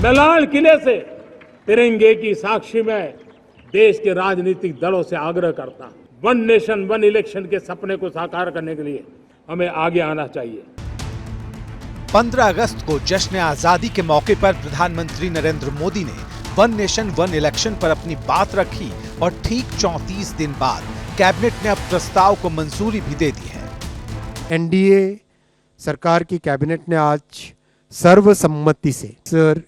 मैं लाल किले से तिरंगे की साक्षी में देश के राजनीतिक दलों से आग्रह करता हूं, वन नेशन वन इलेक्शन के सपने को साकार करने के लिए हमें आगे आना चाहिए। 15 अगस्त को जश्न आजादी के मौके पर प्रधानमंत्री नरेंद्र मोदी ने वन नेशन वन इलेक्शन पर अपनी बात रखी और ठीक 34 दिन बाद कैबिनेट ने अब प्रस्ताव को मंजूरी भी दे दी है। एनडीए सरकार की कैबिनेट ने आज सर्वसम्मति से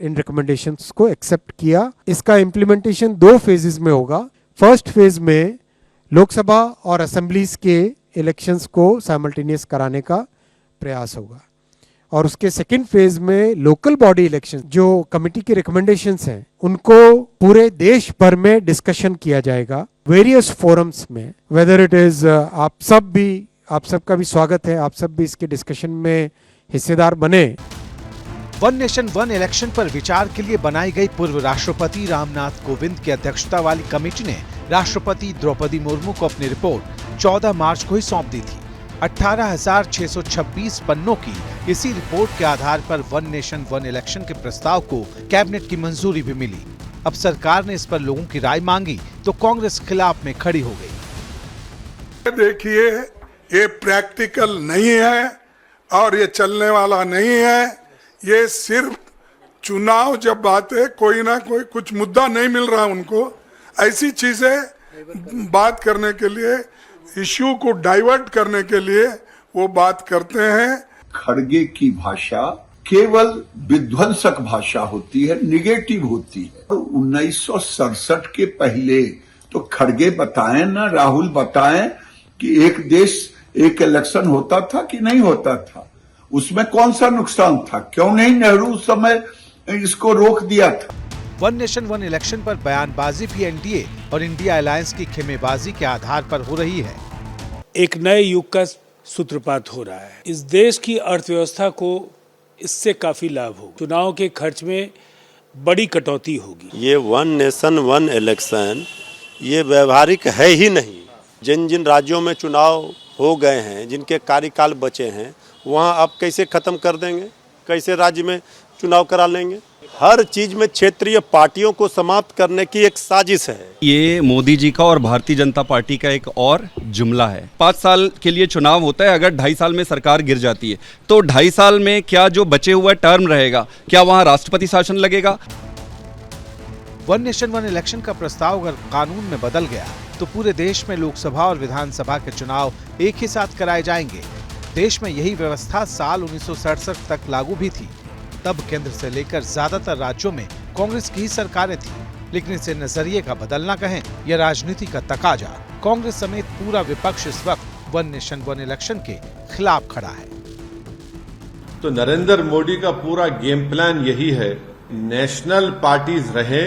इन रिकमेंडेशंस को एक्सेप्ट किया। इसका इम्प्लीमेंटेशन 2 फेजेस में होगा। फर्स्ट फेज में लोकसभा और असेंबलीज के इलेक्शंस को साइमल्टेनियस कराने का प्रयास होगा और उसके सेकंड फेज में लोकल बॉडी इलेक्शन जो कमेटी की रिकमेंडेशंस हैं उनको पूरे देश भर में डिस्कशन किया जाएगा वेरियस फोरम्स में। वेदर इट इज आप सबका भी स्वागत है, आप सब भी इसके डिस्कशन में हिस्सेदार बने। वन नेशन वन इलेक्शन पर विचार के लिए बनाई गई पूर्व राष्ट्रपति रामनाथ कोविंद की अध्यक्षता वाली कमेटी ने राष्ट्रपति द्रौपदी मुर्मू को अपनी रिपोर्ट 14 मार्च को ही सौंप दी थी। 18,626 पन्नों की इसी रिपोर्ट के आधार पर वन नेशन वन इलेक्शन के प्रस्ताव को कैबिनेट की मंजूरी भी मिली। अब सरकार ने इस पर लोगों की राय मांगी तो कांग्रेस खिलाफ में खड़ी हो गई। देखिए, ये प्रैक्टिकल नहीं है और ये चलने वाला नहीं है। ये सिर्फ चुनाव जब आते कोई ना कोई कुछ मुद्दा नहीं मिल रहा उनको, ऐसी चीजें बात करने के लिए, इश्यू को डाइवर्ट करने के लिए वो बात करते हैं। खड़गे की भाषा केवल विध्वंसक भाषा होती है, निगेटिव होती है। 1967 के पहले तो खड़गे बताएं ना, राहुल बताएं कि एक देश एक इलेक्शन होता था कि नहीं होता था, उसमें कौन सा नुकसान था, क्यों नहीं नेहरू उस समय इसको रोक दिया था। वन नेशन वन इलेक्शन पर बयानबाजी भी एनडीए और इंडिया अलायंस की खेमेबाजी के आधार पर हो रही है। एक नए युग का सूत्रपात हो रहा है। इस देश की अर्थव्यवस्था को इससे काफी लाभ होगा। चुनाव के खर्च में बड़ी कटौती होगी। ये वन नेशन वन इलेक्शन ये व्यवहारिक है ही नहीं। जिन जिन राज्यों में चुनाव हो गए हैं, जिनके कार्यकाल बचे हैं, वहाँ अब कैसे खत्म कर देंगे, कैसे राज्य में चुनाव करा लेंगे। हर चीज में क्षेत्रीय पार्टियों को समाप्त करने की एक साजिश है। ये मोदी जी का और भारतीय जनता पार्टी का एक और जुमला है। 5 साल के लिए चुनाव होता है, अगर 2.5 साल में सरकार गिर जाती है तो 2.5 साल में क्या जो बचे हुआ टर्म रहेगा, क्या वहाँ राष्ट्रपति शासन लगेगा? वन नेशन वन इलेक्शन का प्रस्ताव अगर कानून में बदल गया तो पूरे देश में लोकसभा और विधानसभा के चुनाव एक ही साथ कराए जाएंगे। देश में यही व्यवस्था साल 1967 तक लागू भी थी। तब केंद्र से लेकर ज्यादातर राज्यों में कांग्रेस की ही सरकारें थी, लेकिन इसे नजरिए का बदलना कहें या राजनीति का तकाजा, कांग्रेस समेत पूरा विपक्ष इस वक्त वन नेशन वन इलेक्शन के खिलाफ खड़ा है। तो नरेंद्र मोदी का पूरा गेम प्लान यही है, नेशनल पार्टीज रहे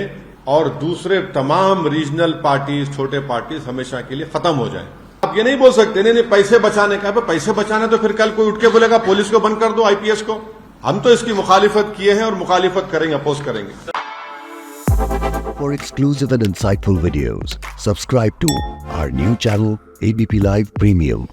और दूसरे तमाम रीजनल पार्टीज, छोटे पार्टीज हमेशा के लिए खत्म हो जाएं। आप ये नहीं बोल सकते नहीं पैसे बचाने का, पैसे बचाने तो फिर कल कोई उठ के बोलेगा पुलिस को बंद कर दो, आईपीएस को। हम तो इसकी मुखालिफत किए हैं और मुखालिफत करेंगे, अपोज करेंगे। For exclusive and insightful videos, subscribe to our new channel ABP Live Premium.